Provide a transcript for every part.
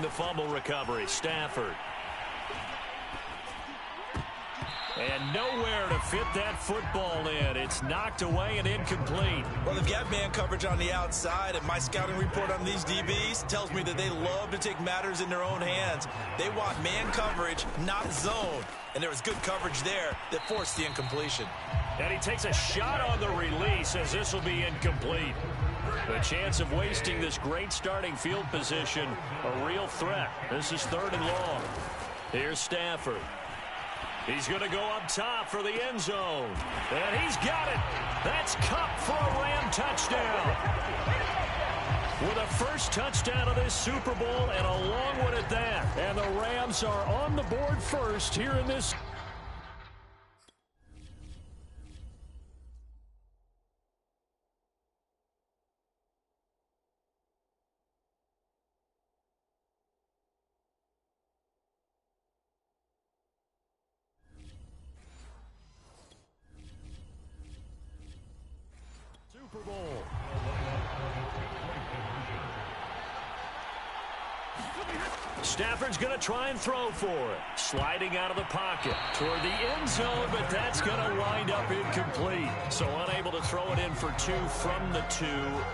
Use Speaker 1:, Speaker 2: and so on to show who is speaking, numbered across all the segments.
Speaker 1: the fumble recovery. Stafford. And nowhere to fit that football in. It's knocked away and incomplete.
Speaker 2: Well, they've got man coverage on the outside, and my scouting report on these DBs tells me that they love to take matters in their own hands. They want man coverage, not zone. And there was good coverage there that forced the incompletion.
Speaker 1: And he takes a shot on the release as this will be incomplete. The chance of wasting this great starting field position, a real threat. This is 3rd and long. Here's Stafford. He's going to go up top for the end zone. And he's got it. That's Cup for a Ram touchdown. With a first touchdown of this Super Bowl and a long one at that. And the Rams are on the board first here in this. Super Bowl. Stafford's going to try and throw for it. Sliding out of the pocket toward the end zone, but that's going to wind up incomplete. So unable to throw it in for 2 from the 2.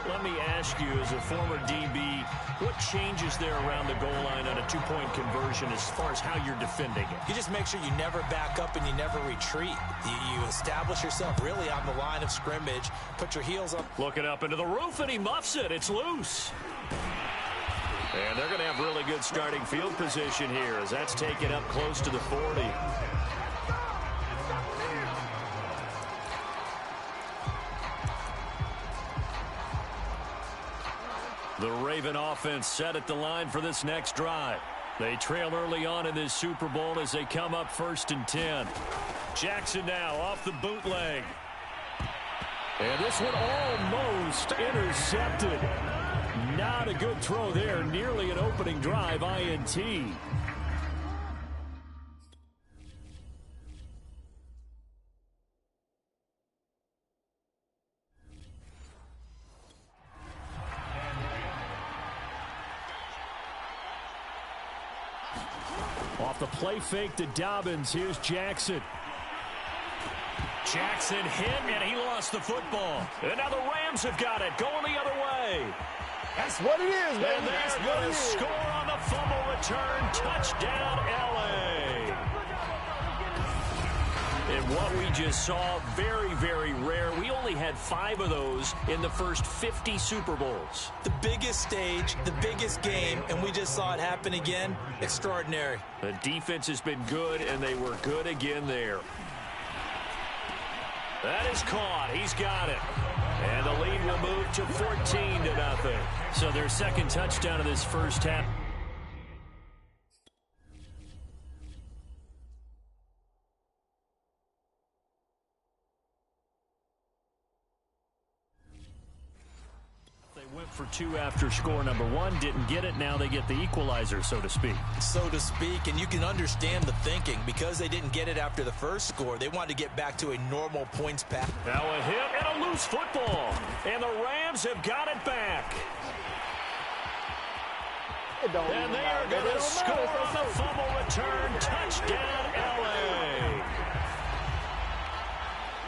Speaker 1: Let me ask you, as a former DB, what changes there around the goal line on a 2-point conversion as far as how you're defending it?
Speaker 2: You just make sure you never back up and you never retreat. You establish yourself really on the line of scrimmage. Put your heels up.
Speaker 1: Looking up into the roof, and he muffs it. It's loose. And they're going to have really good starting field position here as that's taken up close to the 40. The Raven offense set at the line for this next drive. They trail early on in this Super Bowl as they come up 1st and 10. Jackson now off the bootleg. And this one almost intercepted. Not a good throw there. Nearly an opening drive INT. Off the play fake to Dobbins. Here's Jackson. Jackson hit, and he lost the football. And now the Rams have got it, going the other way.
Speaker 3: That's what it is, man.
Speaker 1: And they're going to score on the fumble return. Touchdown, L.A. And what we just saw, very, very rare. We only had 5 of those in the first 50 Super Bowls.
Speaker 2: The biggest stage, the biggest game, and we just saw it happen again. Extraordinary.
Speaker 1: The defense has been good, and they were good again there. That is caught. He's got it. And the lead will move to 14-0. So their second touchdown of this first half. They went for 2 after score number 1. Didn't get it. Now they get the equalizer, so to speak.
Speaker 2: So to speak, and you can understand the thinking. Because they didn't get it after the first score, they wanted to get back to a normal points path.
Speaker 1: Now a hit and a loose football. And the Rams have got it back. And they are going to score on the fumble return. Touchdown, L.A.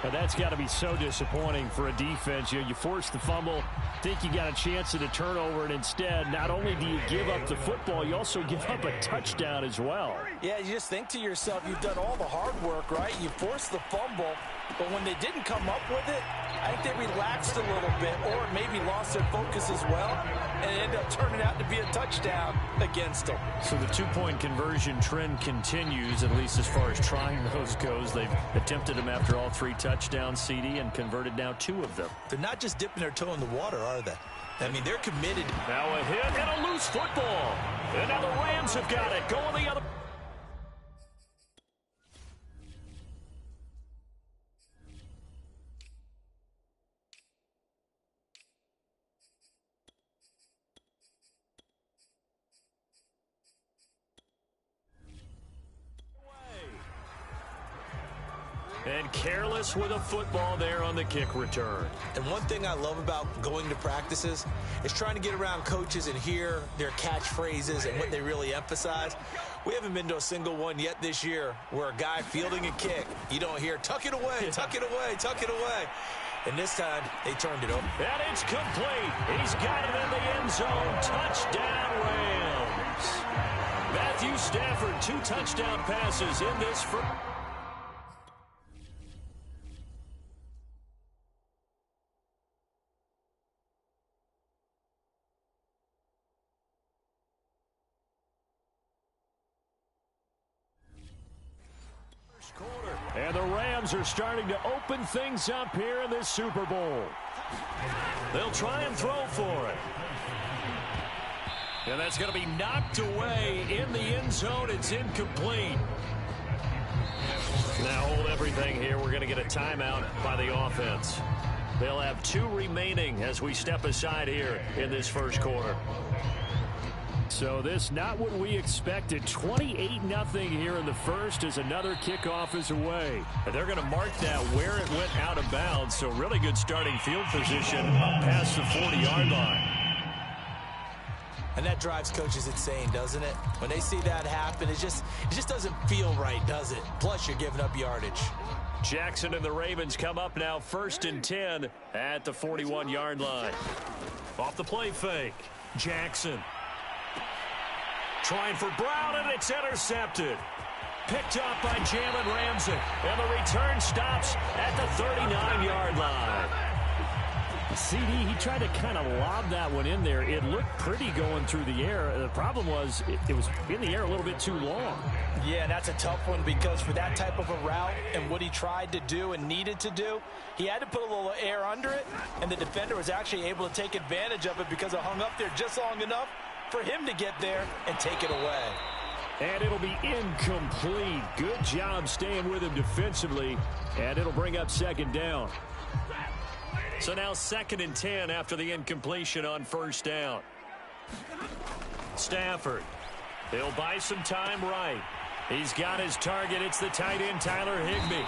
Speaker 1: But that's got to be so disappointing for a defense. You force the fumble, think you got a chance at a turnover, and instead, not only do you give up the football, you also give up a touchdown as well.
Speaker 2: Yeah, you just think to yourself, you've done all the hard work, right? You forced the fumble, but when they didn't come up with it, I think they relaxed a little bit or maybe lost their focus as well, and it ended up turning out to be a touchdown against them.
Speaker 1: So the 2-point conversion trend continues, at least as far as trying those goes. They've attempted them after all 3 touchdowns, CD, and converted now 2 of them.
Speaker 2: They're not just dipping their toe in the water, are they? I mean, they're committed.
Speaker 1: Now a hit and a loose football. And now the Rams have got it. Going the other. And careless with a football there on the kick return.
Speaker 2: And one thing I love about going to practices is trying to get around coaches and hear their catchphrases and what they really emphasize. We haven't been to a single one yet this year where a guy fielding a kick, you don't hear, tuck it away, tuck it away, tuck it away. And this time, they turned it over.
Speaker 1: And it's complete. He's got it in the end zone. Touchdown, Rams. Matthew Stafford, 2 touchdown passes in this first. And the Rams are starting to open things up here in this Super Bowl. They'll try and throw for it. And that's going to be knocked away in the end zone. It's incomplete. Now hold everything here. We're going to get a timeout by the offense. They'll have 2 remaining as we step aside here in this first quarter. So this not what we expected. 28-0 here in the first as another kickoff is away. And they're going to mark that where it went out of bounds. So really good starting field position up past the 40-yard line.
Speaker 2: And that drives coaches insane, doesn't it? When they see that happen, it just doesn't feel right, does it? Plus, you're giving up yardage.
Speaker 1: Jackson and the Ravens come up now 1st and 10 at the 41-yard line. Off the play fake. Jackson. Trying for Brown, and it's intercepted. Picked up by Jalen Ramsey. And the return stops at the 39-yard line. CD, he tried to kind of lob that one in there. It looked pretty going through the air. The problem was it was in the air a little bit too long.
Speaker 2: Yeah, that's a tough one because for that type of a route and what he tried to do and needed to do, he had to put a little air under it, and the defender was actually able to take advantage of it because it hung up there just long enough for him to get there and take it away.
Speaker 1: And it'll be incomplete. Good job staying with him defensively, and it'll bring up 2nd down. So now 2nd and 10 after the incompletion on 1st down. Stafford. He'll buy some time right. He's got his target. It's the tight end, Tyler Higbee.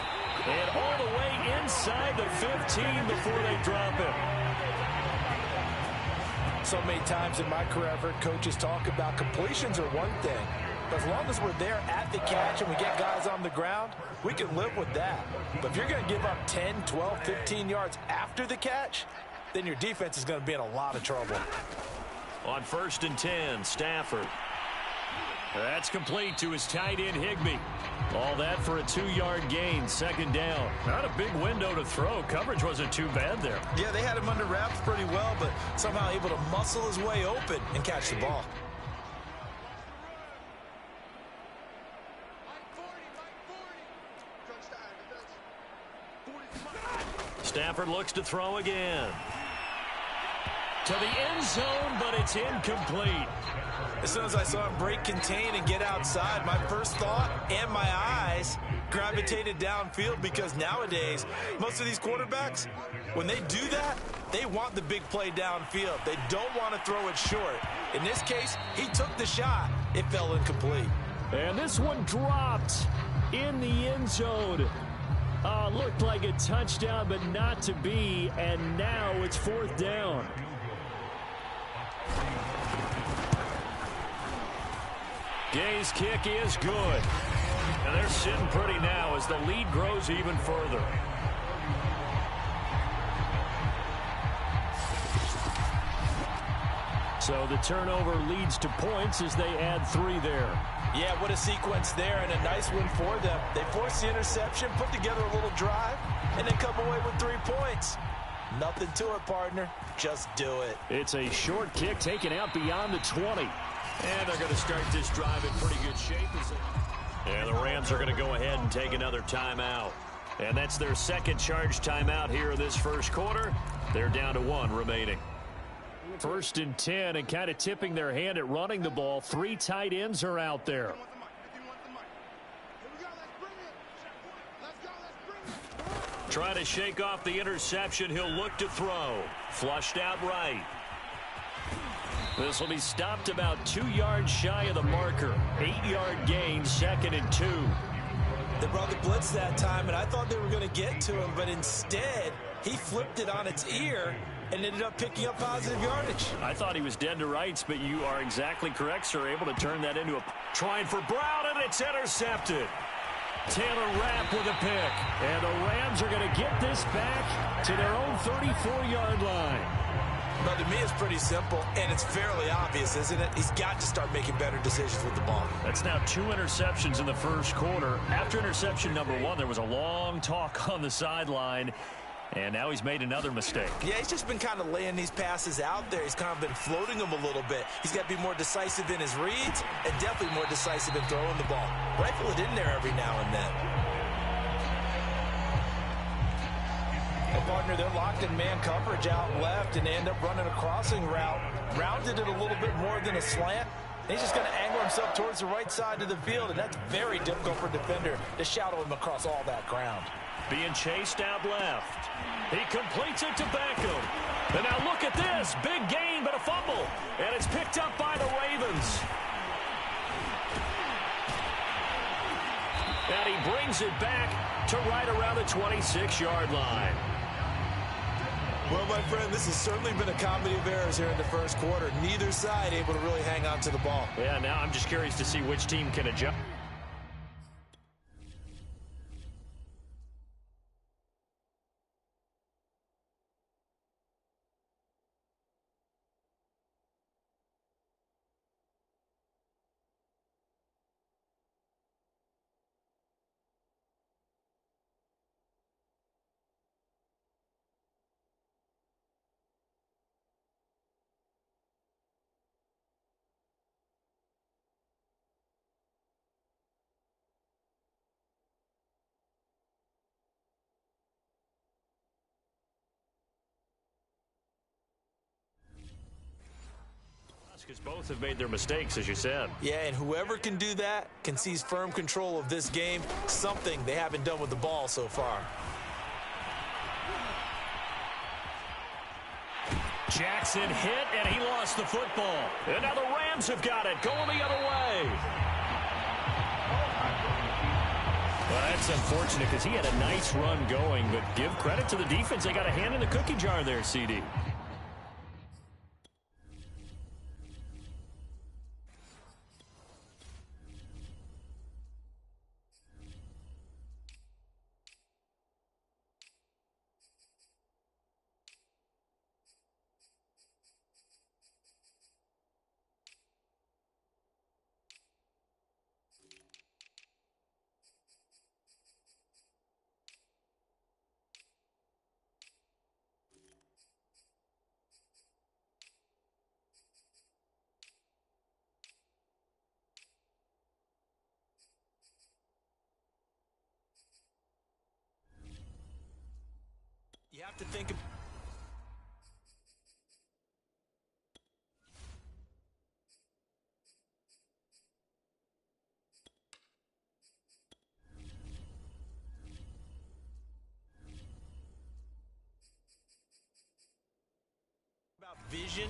Speaker 1: And all the way inside the 15 before they drop him.
Speaker 2: So many times in my career, I've heard coaches talk about completions are one thing. But as long as we're there at the catch and we get guys on the ground, we can live with that. But if you're going to give up 10, 12, 15 yards after the catch, then your defense is going to be in a lot of trouble.
Speaker 1: On 1st and 10, Stafford. That's complete to his tight end, Higbee. All that for a 2-yard gain, 2nd down. Not a big window to throw. Coverage wasn't too bad there.
Speaker 2: Yeah, they had him under wraps pretty well, but somehow able to muscle his way open and catch the ball.
Speaker 1: Stafford looks to throw again. To the end zone, but it's incomplete.
Speaker 2: As soon as I saw him break contain and get outside, my first thought and my eyes gravitated downfield because nowadays, most of these quarterbacks, when they do that, they want the big play downfield. They don't want to throw it short. In this case, he took the shot. It fell incomplete.
Speaker 1: And this one dropped in the end zone. Looked like a touchdown, but not to be. And now it's 4th down. Gay's kick is good. And they're sitting pretty now as the lead grows even further. So the turnover leads to points as they add 3 there.
Speaker 2: Yeah, what a sequence there, and a nice one for them. They forced the interception, put together a little drive, and then come away with 3 points. Nothing to it, partner. Just do it.
Speaker 1: It's a short kick taken out beyond the 20. And they're going to start this drive in pretty good shape. And the Rams are going to go ahead and take another timeout. And that's their 2nd charge timeout here in this first quarter. They're down to 1 remaining. 1st and 10, and kind of tipping their hand at running the ball. 3 tight ends are out there. Trying to shake off the interception. He'll look to throw. Flushed out right. This will be stopped about 2 yards shy of the marker. 8-yard gain, 2nd and 2.
Speaker 2: They brought the blitz that time, and I thought they were going to get to him, but instead, he flipped it on its ear and ended up picking up positive yardage.
Speaker 1: I thought he was dead to rights, but you are exactly correct, sir. Able to turn that into a trying for Brown, and it's intercepted. Taylor Rapp with a pick. And the Rams are going to get this back to their own 34-yard line.
Speaker 2: Well, to me, it's pretty simple, and it's fairly obvious, isn't it? He's got to start making better decisions with the ball.
Speaker 1: That's now 2 interceptions in the first quarter. After interception number 1, there was a long talk on the sideline. And now he's made another mistake.
Speaker 2: Yeah, he's just been kind of laying these passes out there. He's kind of been floating them a little bit. He's got to be more decisive in his reads and definitely more decisive in throwing the ball. Rifle it in there every now and then. And partner, they're locked in man coverage out left, and they end up running a crossing route. Rounded it a little bit more than a slant. He's just going to angle himself towards the right side of the field, and that's very difficult for a defender to shadow him across all that ground.
Speaker 1: Being chased out left. He completes it to Beckham. And now look at this. Big gain, but a fumble. And it's picked up by the Ravens. And he brings it back to right around the 26-yard line.
Speaker 2: Well, my friend, this has certainly been a comedy of errors here in the first quarter. Neither side able to really hang on to the ball.
Speaker 1: Yeah, now I'm just curious to see which team can adjust. Because both have made their mistakes, as you said.
Speaker 2: Yeah, and whoever can do that can seize firm control of this game, something they haven't done with the ball so far.
Speaker 1: Jackson hit, and he lost the football. And now the Rams have got it, going the other way. Well, that's unfortunate because he had a nice run going, but give credit to the defense. They got a hand in the cookie jar there, CD.
Speaker 2: You have to think about vision.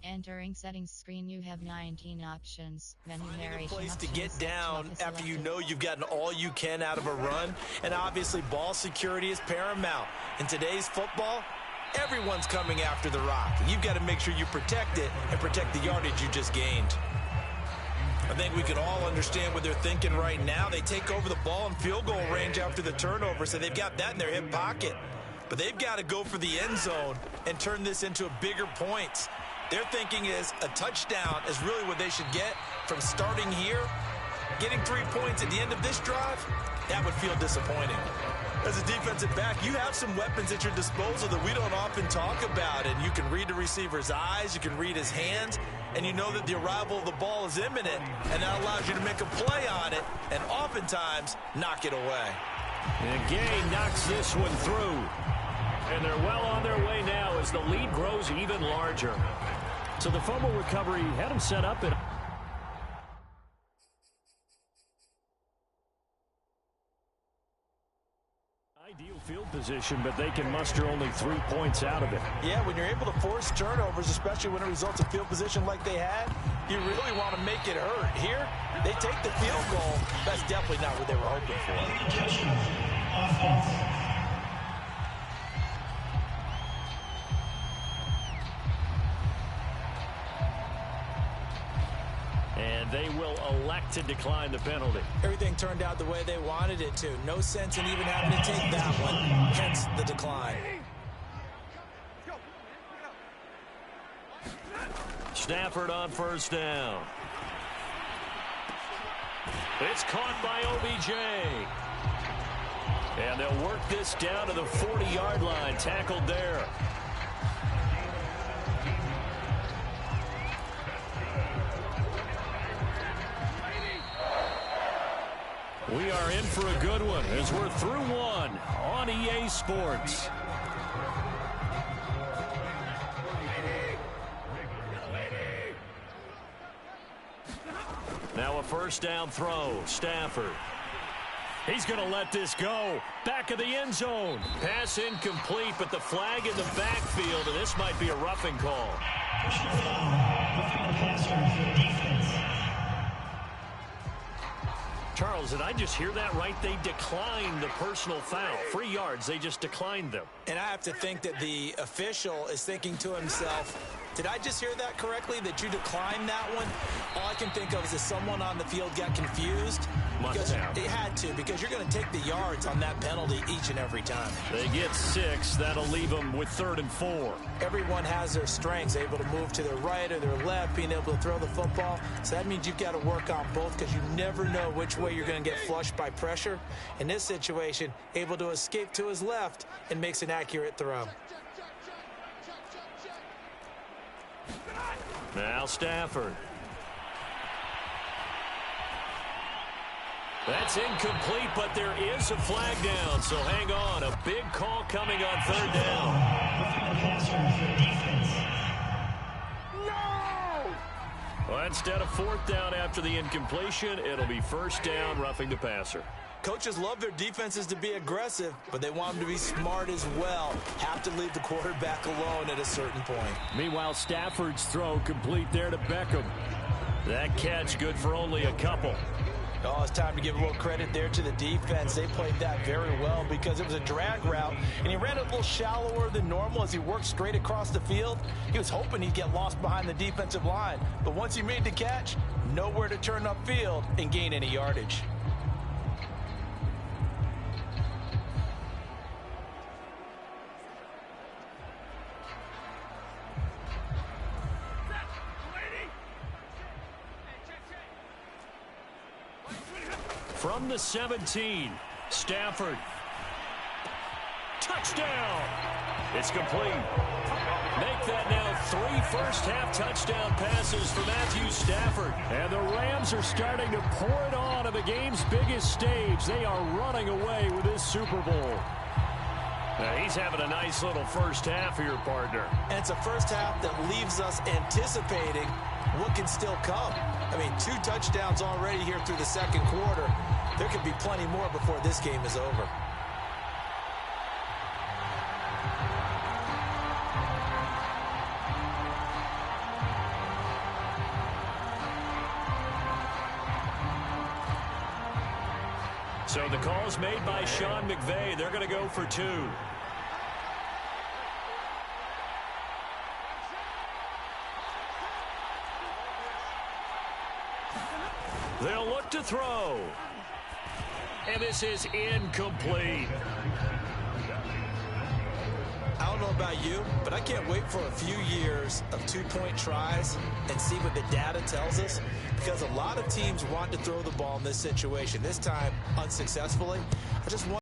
Speaker 4: Entering settings screen, you have 19 options. Menu
Speaker 2: Finding a
Speaker 4: narration
Speaker 2: place to
Speaker 4: options,
Speaker 2: get down
Speaker 4: is
Speaker 2: after you
Speaker 4: selected.
Speaker 2: know you've gotten all you can out of a run. And obviously ball security is paramount. In today's football, everyone's coming after the rock. You've got to make sure you protect it and protect the yardage you just gained. I think we can all understand what they're thinking right now. They take over the ball in field goal range after the turnover, so they've got that in their hip pocket. But they've got to go for the end zone and turn this into a bigger points. Their thinking is a touchdown is really what they should get from starting here. Getting 3 points at the end of this drive, that would feel disappointing. As a defensive back, you have some weapons at your disposal that we don't often talk about, and you can read the receiver's eyes, you can read his hands, and you know that the arrival of the ball is imminent, and that allows you to make a play on it and oftentimes knock it away.
Speaker 1: And Gay knocks this one through. And they're well on their way now as the lead grows even larger. So the fumble recovery had him set up in ideal field position, but they can muster only 3 points out of it.
Speaker 2: Yeah, when you're able to force turnovers, especially when it results in field position like they had, you really want to make it hurt. Here, they take the field goal. That's definitely not what they were hoping for.
Speaker 1: And they will elect to decline the penalty.
Speaker 2: Everything turned out the way they wanted it to. No sense in even having to take that one, hence the decline.
Speaker 1: Stafford on first down. It's caught by OBJ. And they'll work this down to the 40-yard line, tackled there. We are in for a good one as we're through one on EA Sports. Now a first down throw. Stafford. He's going to let this go. Back of the end zone. Pass incomplete, but the flag in the backfield, and this might be a roughing call. Charles, did I just hear that right? They declined the personal foul. 3 yards, they just declined them.
Speaker 2: And I have to think that the official is thinking to himself, did I just hear that correctly, that you declined that one? All I can think of is that someone on the field got confused.
Speaker 1: Must have.
Speaker 2: It had to, because you're going to take the yards on that penalty each and every time.
Speaker 1: They get 6. That'll leave them with 3rd and 4.
Speaker 2: Everyone has their strengths, able to move to their right or their left, being able to throw the football. So that means you've got to work on both, because you never know which way you're going to get flushed by pressure. In this situation, able to escape to his left and makes an accurate throw.
Speaker 1: Now Stafford. That's incomplete, but there is a flag down, so hang on. A big call coming on 3rd down. Well, instead of 4th down after the incompletion, it'll be 1st down, roughing the passer.
Speaker 2: Coaches love their defenses to be aggressive, but they want them to be smart as well. Have to leave the quarterback alone at a certain point.
Speaker 1: Meanwhile, Stafford's throw complete there to Beckham. That catch good for only a couple.
Speaker 2: Oh, it's time to give a little credit there to the defense. They played that very well because it was a drag route, and he ran it a little shallower than normal as he worked straight across the field. He was hoping he'd get lost behind the defensive line, but once he made the catch, nowhere to turn upfield and gain any yardage.
Speaker 1: From the 17, Stafford. Touchdown! It's complete. Make that now 3 first-half touchdown passes for Matthew Stafford. And the Rams are starting to pour it on the game's biggest stage. They are running away with this Super Bowl. Now, he's having a nice little first half here, partner.
Speaker 2: And it's a first half that leaves us anticipating what can still come. I mean, 2 touchdowns already here through the second quarter. There could be plenty more before this game is over.
Speaker 1: So the call's made by Sean McVay. They're going to go for 2. They'll look to throw. And this is incomplete.
Speaker 2: I don't know about you, but I can't wait for a few years of 2-point tries and see what the data tells us, because a lot of teams want to throw the ball in this situation. This time, unsuccessfully. I just want